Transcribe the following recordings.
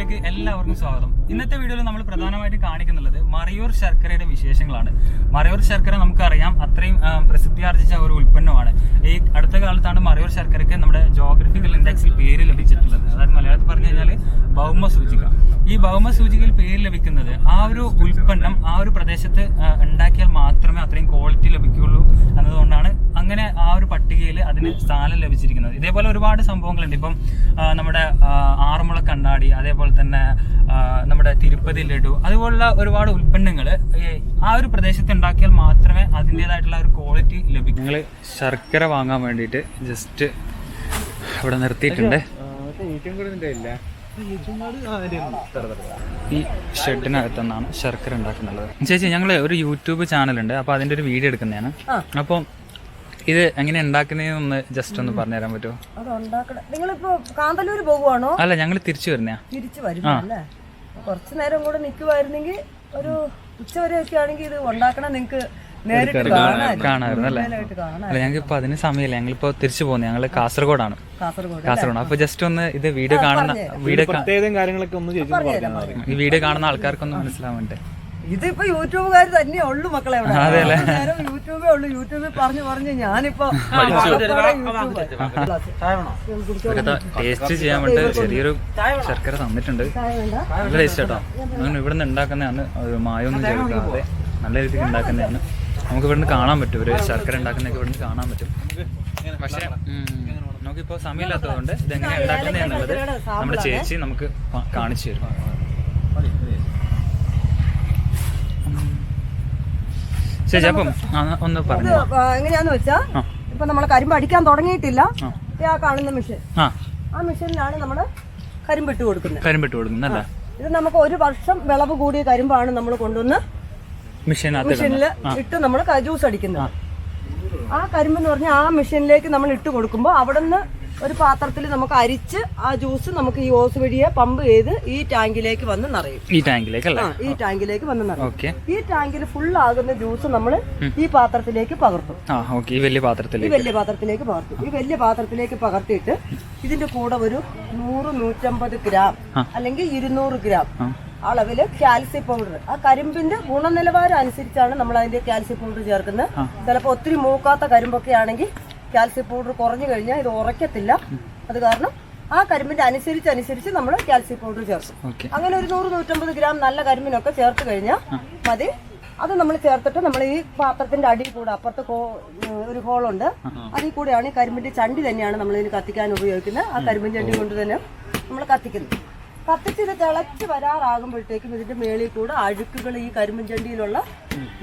വീഡിയോയിലേക്ക് എല്ലാവർക്കും സ്വാഗതം. ഇന്നത്തെ വീഡിയോയിൽ നമ്മൾ പ്രധാനമായിട്ട് കാണിക്കുന്നുള്ളത് മറയൂർ ശർക്കരയുടെ വിശേഷങ്ങളാണ്. മറയൂർ ശർക്കര നമുക്കറിയാം അത്രയും പ്രസിദ്ധി ആർജിച്ച ഒരു ഉൽപ്പന്നമാണ്. ഈ അടുത്ത കാലത്താണ് മറയൂർ ശർക്കരയ്ക്ക് നമ്മുടെ ജോഗ്രഫിക്കൽ ഇൻഡെക്സിൽ പേര് ലഭിച്ചിട്ടുള്ളത്. അതായത് മലയാളത്തിൽ പറഞ്ഞു കഴിഞ്ഞാൽ ഭൗമ സൂചിക. ഈ ഭൗമ സൂചികയിൽ പേര് ലഭിക്കുന്നത് ആ ഒരു ഉൽപ്പന്നം ആ ഒരു പ്രദേശത്ത് ഉണ്ടാക്കിയാൽ മാത്രമേ അത്രയും ക്വാളിറ്റി ലഭിക്കുകയുള്ളൂ എന്നതുകൊണ്ടാണ് അങ്ങനെ ആ ഒരു പട്ടികയിൽ അതിന് സ്ഥാനം ലഭിച്ചിരിക്കുന്നത്. ഇതേപോലെ ഒരുപാട് സംഭവങ്ങളുണ്ട്. ഇപ്പം നമ്മുടെ ആറന്മുള കണ്ണാടി, അതേപോലെ തന്നെ നമ്മുടെ തിരുപ്പതി ലഡു, അതുപോലുള്ള ഒരുപാട് ഉൽപ്പന്നങ്ങൾ ആ ഒരു പ്രദേശത്ത് ഉണ്ടാക്കിയാൽ മാത്രമേ അതിൻ്റെതായിട്ടുള്ള ഒരു ക്വാളിറ്റി ലഭിക്കൂ. നിങ്ങൾ ശർക്കര വാങ്ങാൻ വേണ്ടിയിട്ട് ജസ്റ്റ് ഇവിടെ നിർത്തിയിട്ടുണ്ട്. ഈ ഷെഡിനകത്തുനിന്നാണ് ശർക്കര ഉണ്ടാക്കുന്നുള്ളത്. ചേച്ചി, ഞങ്ങൾ ഒരു യൂട്യൂബ് ചാനലുണ്ട്, അപ്പോൾ അതിൻ്റെ ഒരു വീഡിയോ എടുക്കുന്നതാണ്. അപ്പം ഇത് എങ്ങനെ ഉണ്ടാക്കുന്നതെന്ന് ജസ്റ്റ് ഒന്ന് പറഞ്ഞു തരാൻ പറ്റുമോ? നിങ്ങളിപ്പോ കാന്തല്ലൂർ പോകുവാണോ? അല്ല, ഞങ്ങൾ തിരിച്ചു വരുന്നയാ. തിരിച്ചു വരുന്നല്ലേ? കുറച്ചു നേരം കൂടെ നിൽക്കുമായിരുന്നെങ്കിൽ ഒരു ഉച്ചവരെ ഒക്കെ ആണെങ്കിൽ ഇത് ഉണ്ടാക്കണം നിങ്ങൾക്ക് നേരിട്ട് കാണാമായിരുന്നു അല്ലേ? അല്ല, ഞങ്ങൾക്ക് ഇപ്പൊ അതിന് സമയമില്ല. ഞങ്ങളിപ്പോ തിരിച്ചു പോകുന്നത്. ഞങ്ങള് കാസർഗോഡാണ്. അപ്പൊ ജസ്റ്റ് ഒന്ന് ഇത് വീഡിയോ കാണുന്ന ഈ വീഡിയോ കാണുന്ന ആൾക്കാർക്കൊന്നും മനസ്സിലാവാൻ വേണ്ടി ഇതിപ്പോ യൂട്യൂബുകാർ തന്നെ ഉള്ളു മക്കളെ. യൂട്യൂബേ ഉള്ളു. യൂട്യൂബിൽ പറഞ്ഞു ഞാനിപ്പോ ടേസ്റ്റ് ചെയ്യാൻ വേണ്ടി ചെറിയൊരു ശർക്കര തന്നിട്ടുണ്ട്. നല്ല ടേസ്റ്റ് കേട്ടോ. അങ്ങനെ ഇവിടുന്ന് ഉണ്ടാക്കുന്നതാണ്, മായൊന്നും ചേർക്കാതെ നല്ല രീതിക്ക് ഉണ്ടാക്കുന്നതാണ്. നമുക്ക് ഇവിടുന്ന് കാണാൻ പറ്റും, ഒരു ശർക്കര ഉണ്ടാക്കുന്നതൊക്കെ ഇവിടുന്ന് കാണാൻ പറ്റും. പക്ഷെ നമുക്കിപ്പോൾ സമയമില്ലാത്തതുകൊണ്ട് ഇതെങ്ങനെ ഉണ്ടാക്കുന്നത് എന്നുള്ളത് നമ്മുടെ ചേച്ചി നമുക്ക് കാണിച്ചു തരും. ചേച്ചി അപ്പം ഒന്ന് പറഞ്ഞു എങ്ങനെയാന്ന് വെച്ചാ, ഇപ്പൊ നമ്മള് കരിമ്പ് അടിക്കാൻ തുടങ്ങിയിട്ടില്ല. ആ കാണുന്ന മെഷീൻ, ആ മെഷീനിലാണ് നമ്മള് കരിമ്പിട്ട് കൊടുക്കുന്നത്. ഇത് നമുക്ക് 1 വർഷം വിളവ് കൂടിയ കരിമ്പാണ് നമ്മൾ കൊണ്ടുവന്ന് മെഷീനിൽ ഇട്ട് നമ്മൾ ജ്യൂസ് അടിക്കുന്നത്. ആ കരിമ്പ് എന്ന് പറഞ്ഞാൽ ആ മെഷീനിലേക്ക് നമ്മൾ ഇട്ട് കൊടുക്കുമ്പോൾ അവിടെ നിന്ന് ഒരു പാത്രത്തിൽ നമുക്ക് അരിച്ച് ആ ജ്യൂസ് നമുക്ക് ഈ ഓസ് വഴിയെ പമ്പ് ചെയ്ത് ഈ ടാങ്കിലേക്ക് വന്ന് നിറയും. ഈ ടാങ്കിലേക്ക് വന്ന് നിറയും. ഈ ടാങ്കിൽ ഫുൾ ആകുന്ന ജ്യൂസ് നമ്മൾ ഈ പാത്രത്തിലേക്ക് പകർത്തും. ഈ വലിയ പാത്രത്തിലേക്ക് പകർത്തിയിട്ട് ഇതിന്റെ കൂടെ ഒരു 100-150 ഗ്രാം അല്ലെങ്കിൽ 200 ഗ്രാം അളവില് കാൽസ്യം പൗഡർ. ആ കരിമ്പിന്റെ ഗുണനിലവാരം അനുസരിച്ചാണ് നമ്മൾ അതിന്റെ കാൽസ്യം പൗഡർ ചേർക്കുന്നത്. ചിലപ്പോൾ ഒത്തിരി മൂക്കാത്ത കരിമ്പൊക്കെ ആണെങ്കിൽ കാൽസ്യം പൗഡർ കുറഞ്ഞു കഴിഞ്ഞാൽ ഇത് ഉറക്കത്തില്ല. അത് കാരണം ആ കരിമ്പിന്റെ അനുസരിച്ച് നമ്മൾ കാൽസ്യം പൗഡർ ചേർക്കും. അങ്ങനെ ഒരു 100-150 ഗ്രാം നല്ല കരിമ്പിനൊക്കെ ചേർത്ത് കഴിഞ്ഞാൽ മതി. അത് നമ്മൾ ചേർത്തിട്ട് നമ്മൾ ഈ പാത്രത്തിന്റെ അടിയിൽ കൂടെ അപ്പുറത്ത് ഒരു ഹോളുണ്ട്, അതിൽ കൂടെയാണ് ഈ കരിമ്പിന്റെ ചണ്ടി തന്നെയാണ് നമ്മൾ ഇതിന് കത്തിക്കാൻ ഉപയോഗിക്കുന്നത്. ആ കരിമ്പിൻ ചണ്ടി കൊണ്ട് തന്നെ നമ്മൾ കത്തിക്കുന്നത്. കത്തിച്ച് ഇത് തിളച്ച് വരാറാകുമ്പോഴത്തേക്കും ഇതിന്റെ മേളിൽ കൂടെ അഴുക്കുകൾ, ഈ കരിമ്പിൻ ചണ്ടിയിലുള്ള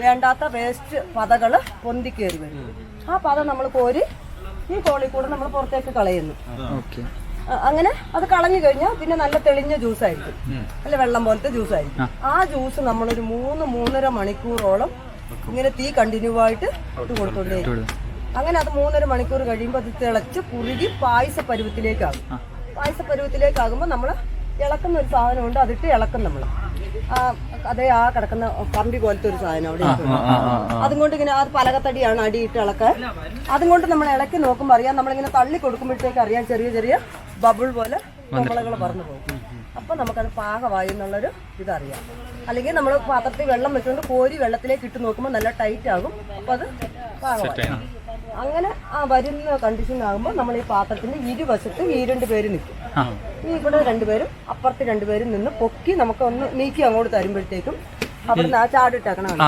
വേണ്ടാത്ത വേസ്റ്റ് പതകള് പൊന്തിക്കേറി വരും. ആ പത നമ്മൾ കോരി ഈ കോളിൽ കൂടെ നമ്മൾ പുറത്തേക്ക് കളയുന്നു. അങ്ങനെ അത് കളഞ്ഞു കഴിഞ്ഞാൽ പിന്നെ നല്ല തെളിഞ്ഞ ജ്യൂസായിരിക്കും, നല്ല വെള്ളം പോലത്തെ ജ്യൂസായിരിക്കും. ആ ജ്യൂസ് നമ്മളൊരു 3-3.5 മണിക്കൂറോളം ഇങ്ങനെ തീ കണ്ടിന്യൂ ആയിട്ട് ഇട്ട് കൊടുത്തോണ്ടേ. അങ്ങനെ അത് 3.5 മണിക്കൂർ കഴിയുമ്പോൾ അത് തിളച്ച് കുറുകി പായസ പരുവത്തിലേക്കാകുമ്പോൾ നമ്മൾ ഇളക്കുന്ന ഒരു സാധനമുണ്ട്, അതിട്ട് ഇളക്കും നമ്മൾ. അതേ ആ കിടക്കുന്ന കമ്പി പോലത്തെ ഒരു സാധനം അവിടെ അതുകൊണ്ട് ഇങ്ങനെ അത് പലകത്തടിയാണ് അടിയിട്ട് ഇളക്കാൻ. അതുകൊണ്ട് നമ്മൾ ഇളക്കി നോക്കുമ്പോൾ അറിയാം, നമ്മളിങ്ങനെ തള്ളി കൊടുക്കുമ്പോഴത്തേക്ക് അറിയാം ചെറിയ ചെറിയ ബബിൾ പോലെ കുമ്പളകൾ പറന്നു പോകും. അപ്പൊ നമുക്കത് പാകമായി എന്നുള്ളൊരു ഇതറിയാം. അല്ലെങ്കിൽ നമ്മൾ പാത്രത്തിൽ വെള്ളം വെച്ചുകൊണ്ട് കോരി വെള്ളത്തിലേക്ക് ഇട്ട് നോക്കുമ്പോൾ നല്ല ടൈറ്റ് ആകും. അപ്പൊ അത് പാകമായി. അങ്ങനെ ആ വരുന്ന കണ്ടീഷൻ ആകുമ്പോൾ നമ്മൾ ഈ പാത്രത്തിന്റെ ഇരുവശത്ത് ഈ 2 പേര് നിൽക്കും. ഈ ഇവിടെ 2 പേരും അപ്പുറത്ത് 2 പേരും നിന്ന് പൊക്കി നമുക്ക് ഒന്ന് നീക്കി അങ്ങോട്ട് തരുമ്പോഴത്തേക്കും അവിടുന്ന് ആ ചാടിട്ടേക്കണം.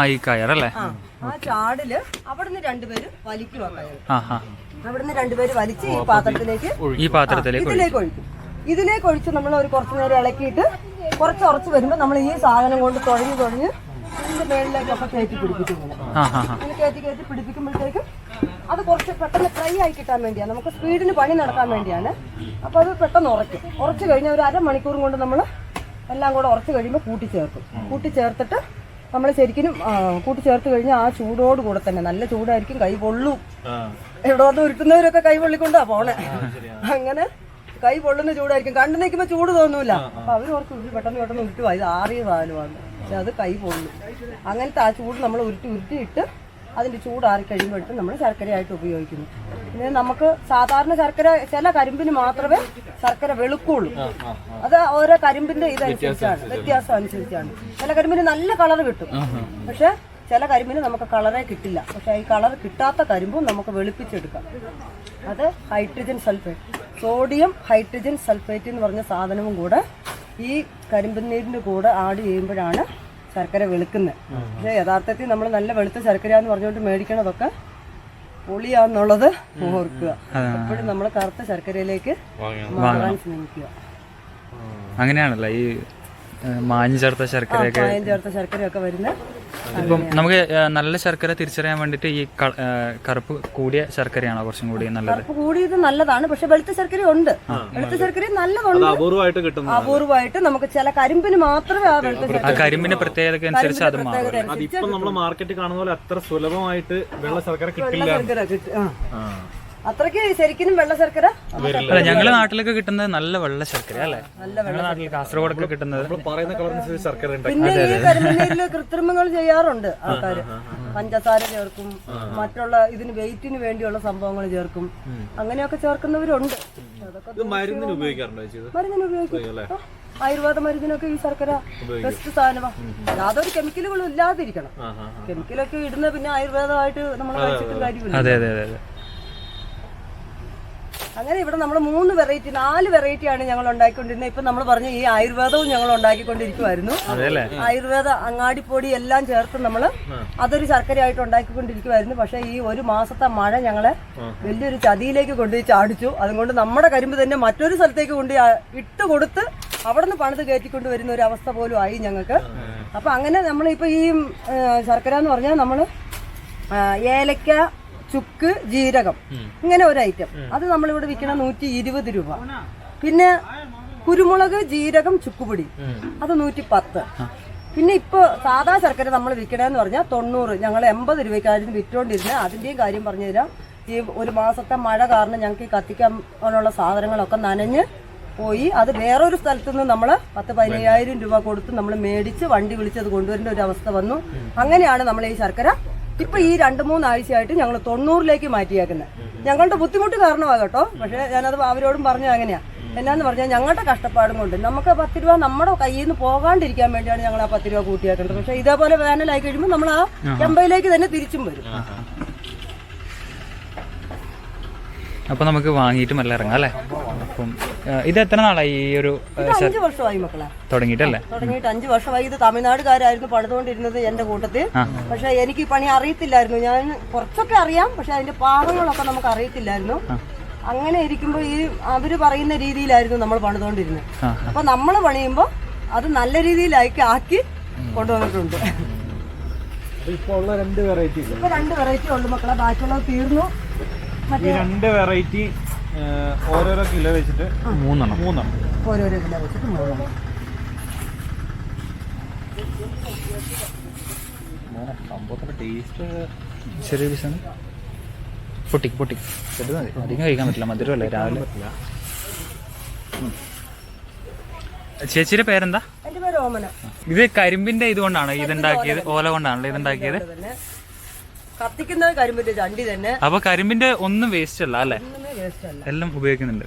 ആ ചാടില് അവിടുന്ന് 2 പേര് വലിക്കും. ആ കയർ അവിടുന്ന് 2 പേര് വലിച്ച് ഈ പാത്രത്തിലേക്ക് ഇതിലേക്ക് ഒഴിച്ച് നമ്മൾ ഒരു കുറച്ചു നേരം ഇളക്കിയിട്ട് കുറച്ച് ഉറച്ച് വരുമ്പോൾ നമ്മൾ ഈ സാധനം കൊണ്ട് തുഴഞ്ഞ് ഇതിന്റെ മേളിലേക്കൊക്കെ കയറ്റി പിടിപ്പിക്കും. ഇങ്ങനെ കയറ്റി പിടിപ്പിക്കുമ്പോഴത്തേക്കും അത് കുറച്ച് പെട്ടെന്ന് ഫ്രൈ ആയി കിട്ടാൻ വേണ്ടിയാണ്, നമുക്ക് സ്പീഡിന് പണി നടക്കാൻ വേണ്ടിയാണ്. അപ്പോൾ അത് പെട്ടെന്ന് ഉറച്ച് കഴിഞ്ഞാൽ ഒരു 1/2 മണിക്കൂർ കൊണ്ട് നമ്മൾ എല്ലാം കൂടെ ഉറച്ച് കഴിയുമ്പോൾ കൂട്ടിച്ചേർത്തിട്ട് നമ്മൾ ശരിക്കും കൂട്ടിച്ചേർത്ത് കഴിഞ്ഞാൽ ആ ചൂടോടുകൂടെ തന്നെ, നല്ല ചൂടായിരിക്കും, കൈ പൊള്ളും. എവിടെ വന്ന് ഉരുട്ടുന്നവരൊക്കെ കൈ പൊള്ളിക്കൊണ്ടാ പോണേ. അങ്ങനെ കൈ പൊള്ളുന്ന ചൂടായിരിക്കും, കണ്ടു നിൽക്കുമ്പോൾ ചൂട് തോന്നൂല. അപ്പൊ അവരോർക്ക് പെട്ടെന്ന് ഉരുട്ടുക, ഇത് ആറിയ സാധനമാണ്, പക്ഷെ അത് കൈ പൊള്ളും. അങ്ങനത്തെ ആ ചൂട് നമ്മൾ ഉരുട്ടിയിട്ട് അതിൻ്റെ ചൂടാറി കഴിയുമ്പോഴത്തേക്കും നമ്മൾ ശർക്കരയായിട്ട് ഉപയോഗിക്കുന്നു. പിന്നെ നമുക്ക് സാധാരണ ശർക്കര ചില കരിമ്പിന് മാത്രമേ ശർക്കര വെളുക്കുള്ളൂ. അത് ഓരോ കരിമ്പിന്റെ ഇതനുസരിച്ചാണ്, വ്യത്യാസം അനുസരിച്ചാണ്. ചില കരിമ്പിന് നല്ല കളർ കിട്ടും, പക്ഷെ ചില കരിമ്പിന് നമുക്ക് കളറേ കിട്ടില്ല. പക്ഷെ ഈ കളർ കിട്ടാത്ത കരിമ്പും നമുക്ക് വെളുപ്പിച്ചെടുക്കാം. അത് hydrogen sulphate, sodium hydrogen sulphate എന്ന് പറഞ്ഞ സാധനവും കൂടെ ഈ കരിമ്പിൻ നീരിൻ്റെ കൂടെ ആഡ് ചെയ്യുമ്പോഴാണ് ശർക്കര വെളുക്കുന്നത്. പക്ഷേ യഥാർത്ഥത്തിൽ നമ്മൾ നല്ല വെളുത്ത ശർക്കര എന്ന് പറഞ്ഞുകൊണ്ട് മേടിക്കണതൊക്കെ പൊളിയാന്നുള്ളത് ഓർക്കുക. എപ്പോഴും നമ്മൾ കറുത്ത ശർക്കരയിലേക്ക് മാറാൻ ശ്രമിക്കുക. അങ്ങനെയാണല്ലോ ഈ മായം ചേർത്ത ശർക്കരയൊക്കെ, മായം ചേർത്ത ശർക്കരയൊക്കെ വരുന്നത്. ഇപ്പം നമുക്ക് നല്ല ശർക്കര തിരിച്ചറിയാൻ വേണ്ടിട്ട് ഈ കറുപ്പ് കൂടിയ ശർക്കരയാണോ കുറച്ചും കൂടി നല്ലത്? കറുപ്പ് കൂടിയത് നല്ലതാണ്, പക്ഷെ വെളുത്ത ശർക്കര ഉണ്ട്. വെളുത്ത ശർക്കര നല്ലതുണ്ട്, അപൂർവമായിട്ട് നമുക്ക് ചില കരിമ്പിന് മാത്രമേ ആ വെളുത്ത ശർക്കര, ആ കരിമ്പിന്റെ പ്രത്യേകത അനുസരിച്ച് അത് മാറും. അതിപ്പോ നമ്മള് മാർക്കറ്റിൽ കാണുന്ന പോലെ അത്ര സുലഭമായിട്ട് വെള്ള ശർക്കര കിട്ടില്ല. അത്രയ്ക്ക് ശരിക്കും വെള്ള ശർക്കര അല്ല, ഞങ്ങളുടെ നാട്ടിലൊക്കെ കിട്ടുന്നത് നല്ല വെള്ള ശർക്കര അല്ലേ? ഞങ്ങളുടെ നാട്ടിൽ കാസർഗോഡൊക്കെ കിട്ടുന്നത് പറയുന്ന കളറിന് ശർക്കര ഉണ്ട്. പിന്നെ ഈ കരിമ്പനീരില് കൃത്രിമങ്ങൾ ചെയ്യാറുണ്ട് ആൾക്കാര്. പഞ്ചസാര ചേർക്കും, മറ്റുള്ള ഇതിന് വെയിറ്റിന് വേണ്ടിയുള്ള സംഭവങ്ങൾ ചേർക്കും, അങ്ങനെയൊക്കെ ചേർക്കുന്നവരുണ്ട്. മരുന്നിന് ഉപയോഗിക്കാറുണ്ടോ? മരുന്നിന് ഉപയോഗിക്കും. ആയുർവേദ മരുന്നിനൊക്കെ ഈ ശർക്കര ബെസ്റ്റ് സാധനമാണ്. യാതൊരു കെമിക്കലുകളും ഇല്ലാതിരിക്കണം. കെമിക്കലൊക്കെ ഇടുന്ന പിന്നെ ആയുർവേദമായിട്ട് നമ്മൾ കഴിച്ചിട്ടും കാര്യമില്ല. അതെ അതെ അതെ. അങ്ങനെ ഇവിടെ നമ്മൾ 4 വെറൈറ്റിയാണ് ഞങ്ങൾ ഉണ്ടാക്കിക്കൊണ്ടിരുന്നത്. ഇപ്പൊ നമ്മൾ പറഞ്ഞ ഈ ആയുർവേദവും ഞങ്ങൾ ഉണ്ടാക്കിക്കൊണ്ടിരിക്കുവായിരുന്നു. ആയുർവേദ അങ്ങാടിപ്പൊടി എല്ലാം ചേർത്ത് നമ്മൾ അതൊരു ശർക്കരയായിട്ട് ഉണ്ടാക്കിക്കൊണ്ടിരിക്കുവായിരുന്നു. പക്ഷെ ഈ ഒരു മാസത്തെ മഴ ഞങ്ങളെ വലിയൊരു ചതിയിലേക്ക് കൊണ്ടുപോയി ചാടിച്ചു. അതുകൊണ്ട് നമ്മുടെ കരിമ്പ് തന്നെ മറ്റൊരു സ്ഥലത്തേക്ക് കൊണ്ട് ഇട്ട് കൊടുത്ത് അവിടെ നിന്ന് പണിത് കയറ്റിക്കൊണ്ട് വരുന്ന ഒരു അവസ്ഥ പോലും ആയി ഞങ്ങൾക്ക്. അപ്പൊ അങ്ങനെ നമ്മളിപ്പോ ഈ ശർക്കര എന്ന് പറഞ്ഞാൽ നമ്മൾ ഏലക്ക, ചുക്ക്, ജീരകം, ഇങ്ങനെ ഒരു ഐറ്റം. അത് നമ്മളിവിടെ വിൽക്കണ 120 രൂപ. പിന്നെ കുരുമുളക്, ജീരകം, ചുക്കുപൊടി അത് 110. പിന്നെ ഇപ്പൊ സാധാ ശർക്കര നമ്മൾ വിൽക്കണമെന്ന് പറഞ്ഞാൽ 90. ഞങ്ങൾ 80 രൂപയ്ക്കായിരുന്നു വിറ്റോണ്ടിരുന്നത്. അതിന്റെയും കാര്യം പറഞ്ഞു തരാം. ഈ ഒരു മാസത്തെ മഴ കാരണം ഞങ്ങൾക്ക് ഈ കത്തിക്കാനുള്ള സാധനങ്ങളൊക്കെ നനഞ്ഞ് പോയി. അത് വേറൊരു സ്ഥലത്തു നിന്ന് നമ്മൾ 10-15,000 രൂപ കൊടുത്ത് നമ്മൾ മേടിച്ച് വണ്ടി വിളിച്ചത് കൊണ്ടുവരേണ്ട ഒരു അവസ്ഥ വന്നു. അങ്ങനെയാണ് നമ്മൾ ഈ ശർക്കര ഇപ്പൊ ഈ 2-3 ആഴ്ചയായിട്ട് ഞങ്ങൾ 90ലേക്ക് മാറ്റിയേക്കുന്നത്. ഞങ്ങളുടെ ബുദ്ധിമുട്ട് കാരണമാണ് കേട്ടോ. പക്ഷെ ഞാനത് അവരോടും പറഞ്ഞു അങ്ങനെയാ. എന്നാന്ന് പറഞ്ഞാൽ ഞങ്ങളുടെ കഷ്ടപ്പാടും കൊണ്ട് നമുക്ക് 10 രൂപ നമ്മുടെ കയ്യിൽ നിന്ന് പോകാണ്ടിരിക്കാൻ വേണ്ടിയാണ് ഞങ്ങൾ ആ 10 രൂപ കൂട്ടിയേക്കുന്നത്. പക്ഷെ ഇതേപോലെ വേനലായി കഴിയുമ്പോൾ നമ്മൾ ആ 80ലേക്ക് തന്നെ തിരിച്ചും വരും. അപ്പൊ നമുക്ക് വാങ്ങിയിട്ട് മെല്ലെ ഇറങ്ങാം അല്ലേ? അപ്പം ഇത് എത്ര നാളായി ഈ ഒരു 5 വർഷമായി മക്കളെ തുടങ്ങിയിട്ടല്ലേ? തുടങ്ങിയിട്ട് 5 വർഷമായി. ഇത് തമിഴ്നാടുകാരായിരുന്നു പണിതുകൊണ്ടിരുന്നത് എന്റെ കൂട്ടത്തിൽ. പക്ഷെ എനിക്ക് ഈ പണി അറിയത്തില്ലായിരുന്നു. ഞാൻ കുറച്ചൊക്കെ അറിയാം, പക്ഷെ അതിന്റെ പാകങ്ങളൊക്കെ നമുക്ക് അറിയത്തില്ലായിരുന്നു. അങ്ങനെ ഇരിക്കുമ്പോ ഈ അവര് പറയുന്ന രീതിയിലായിരുന്നു നമ്മൾ പണിതുകൊണ്ടിരുന്നത്. അപ്പൊ നമ്മൾ പണിയുമ്പോ അത് നല്ല രീതിയിലാക്കി ആക്കി കൊണ്ടുവന്നിട്ടുണ്ട്. ഇപ്പൊ 2 വെറൈറ്റി ഉള്ളു മക്കളെ, ബാക്കിയുള്ളത് തീർന്നു. ഈ 2 വെറൈറ്റി ഓരോരോ കിലോ വെച്ചിട്ട് 3 ഓരോരോ കിലോ വെച്ചിട്ട് 3. സംഭവത്തിന്റെ ടേസ്റ്റ് ചെറിയ പീസാണ്. പൊട്ടിക്ക് ചെറുത് മതി, അധികം കഴിക്കാൻ പറ്റില്ല, മധുരമല്ലേ രാവിലെ. ചേച്ചിയുടെ പേരെന്താ? എന്റെ പേര് ഓമന. ഇത് കരിമ്പിന്റെ ഇതുകൊണ്ടാണ് ഇതുണ്ടാക്കിയത്? ഓല കൊണ്ടാണല്ലോ ഇതുണ്ടാക്കിയത്? കത്തിക്കുന്നത് കരിമ്പിന്റെ ചണ്ടി തന്നെ. അപ്പൊ കരിമ്പിന്റെ ഒന്നും വേസ്റ്റ് അല്ല അല്ലേ? എല്ലാം ഉപയോഗിക്കുന്നുണ്ട്.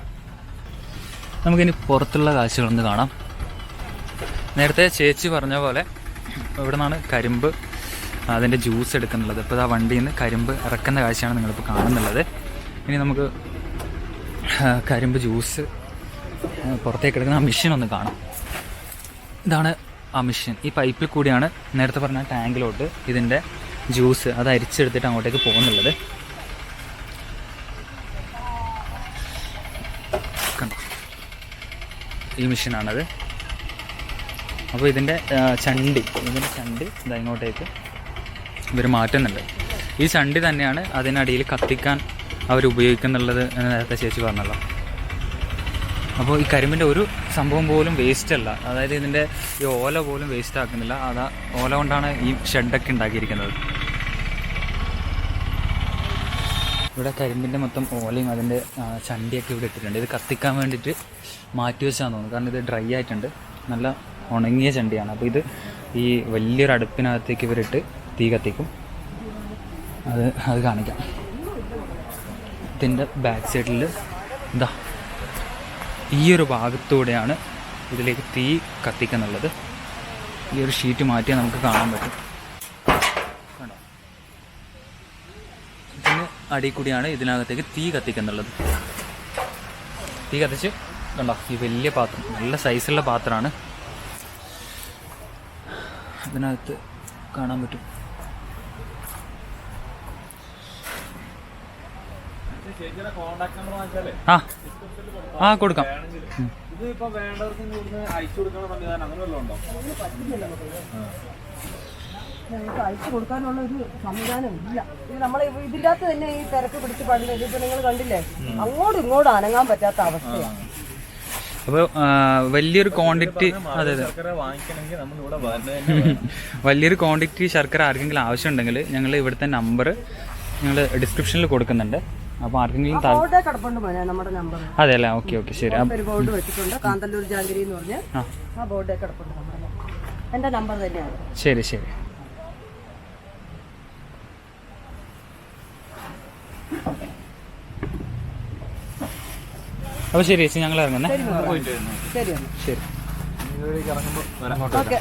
നമുക്കിനി പുറത്തുള്ള കാഴ്ചകളൊന്ന് കാണാം. നേരത്തെ ചേച്ചി പറഞ്ഞ പോലെ ഇവിടെ നിന്നാണ് കരിമ്പ് അതിൻ്റെ ജ്യൂസ് എടുക്കുന്നുള്ളത്. ഇപ്പോൾ ആ വണ്ടിയിൽ നിന്ന് കരിമ്പ് ഇറക്കുന്ന കാഴ്ചയാണ് നിങ്ങളിപ്പോൾ കാണുന്നുള്ളത്. ഇനി നമുക്ക് കരിമ്പ് ജ്യൂസ് പുറത്തേക്ക് എടുക്കുന്ന ആ മെഷീൻ ഒന്ന് കാണാം. ഇതാണ് ആ മെഷീൻ. ഈ പൈപ്പിൽ കൂടിയാണ് നേരത്തെ പറഞ്ഞ ടാങ്കിലോട്ട് ഇതിൻ്റെ ജ്യൂസ് അത് അരിച്ചെടുത്തിട്ട് അങ്ങോട്ടേക്ക് പോകുന്നുള്ളത്. കണ്ടോ, ഈ മെഷീനാണത്. അപ്പോൾ ഇതിൻ്റെ ചണ്ടി ഇതാ ഇങ്ങോട്ടേക്ക് ഇവർ മാറ്റുന്നുണ്ട്. ഈ ചണ്ടി തന്നെയാണ് അതിനടിയിൽ കത്തിക്കാൻ അവർ ഉപയോഗിക്കുന്നുള്ളത് എന്ന് നേരത്തെ ചേച്ചി പറഞ്ഞല്ലോ. അപ്പോൾ ഈ കരിമ്പിൻ്റെ ഒരു സംഭവം പോലും വേസ്റ്റ് അല്ല. അതായത് ഇതിൻ്റെ ഈ ഓല പോലും വേസ്റ്റ് ആക്കുന്നില്ല. അതാ ഓല കൊണ്ടാണ് ഈ ഷെഡൊക്കെ ഉണ്ടാക്കിയിരിക്കുന്നത്. ഇവിടെ കരിമ്പിൻ്റെ മൊത്തം ഓലയും അതിൻ്റെ ചണ്ടിയൊക്കെ ഇവിടെ ഇട്ടിട്ടുണ്ട്. ഇത് കത്തിക്കാൻ വേണ്ടിയിട്ട് മാറ്റി വെച്ചാന്ന് തോന്നുന്നു. കാരണം ഇത് ഡ്രൈ ആയിട്ടുണ്ട്, നല്ല ഉണങ്ങിയ ചണ്ടിയാണ്. അപ്പോൾ ഇത് ഈ വലിയൊരു അടുപ്പിനകത്തേക്ക് ഇവരിട്ട് തീ കത്തിക്കും. അത് കാണിക്കാം. ഇതിൻ്റെ ബാക്ക് സൈഡിൽ എന്താ ഈ ഒരു ഭാഗത്തൂടെയാണ് ഇതിലേക്ക് തീ കത്തിക്കുന്നുള്ളത്. ഈ ഒരു ഷീറ്റ് മാറ്റിയാൽ നമുക്ക് കാണാൻ പറ്റും. കണ്ടോ, ഇതിന് അടിയിൽ കൂടിയാണ് ഇതിനകത്തേക്ക് തീ കത്തിക്കുന്നുള്ളത്. തീ കത്തിച്ച് കണ്ടോ, ഈ വലിയ പാത്രം, നല്ല സൈസുള്ള പാത്രമാണ്. ഇതിനകത്ത് കാണാൻ പറ്റും. ആ കൊടുക്കാം. ഇതിപ്പോ വേണ്ടവർക്ക് അയച്ചു കൊടുക്കണ സംവിധാനം അങ്ങനെ വല്ലതും ഉണ്ടോ? ഞങ്ങൾക്ക് അയച്ചു കൊടുക്കാനുള്ള ഒരു സംവിധാനം ഇല്ല. ഇത് നമ്മളെ ഇതിൻ്റെ അകത്ത് തന്നെ ഈ തിരക്ക് പിടിച്ച് പണ്ട് ഇതിപ്പോ നിങ്ങൾ കണ്ടില്ലേ, അങ്ങോട്ടും ഇങ്ങോട്ടും അനങ്ങാൻ പറ്റാത്ത അവസ്ഥയാണ്. അപ്പോൾ വലിയൊരു ക്വാണ്ടിറ്റി, അതെ വാങ്ങിക്കണമെങ്കിൽ നമ്മൾ ഇവിടെ വലിയൊരു ക്വാണ്ടിറ്റി ശർക്കര ആർക്കെങ്കിലും ആവശ്യമുണ്ടെങ്കിൽ ഞങ്ങൾ ഇവിടുത്തെ നമ്പർ ഞങ്ങൾ ഡിസ്ക്രിപ്ഷനിൽ കൊടുക്കുന്നുണ്ട്. അപ്പോൾ ആർക്കെങ്കിലും ബോർഡേ കിടപ്പുണ്ട് മോനെ നമ്മുടെ നമ്പർ. അതെ അല്ലേ, ഓക്കെ ഓക്കെ ശരി. ഒരു ബോർഡ് വെച്ചിട്ടുണ്ട്, കാന്തല്ലൂർ ജാഗിരി എന്ന് പറഞ്ഞ് ആ ബോർഡേ കിടപ്പുണ്ട് നമ്മുടെ. എൻ്റെ നമ്പർ തന്നെയാണ്. ശരി ശരി. അപ്പോൾ ശരി ചേച്ചി, ഞങ്ങൾ ഇറങ്ങുന്നേ. ശരി ശരി. ഇറങ്ങുമ്പോൾ ഓക്കെ.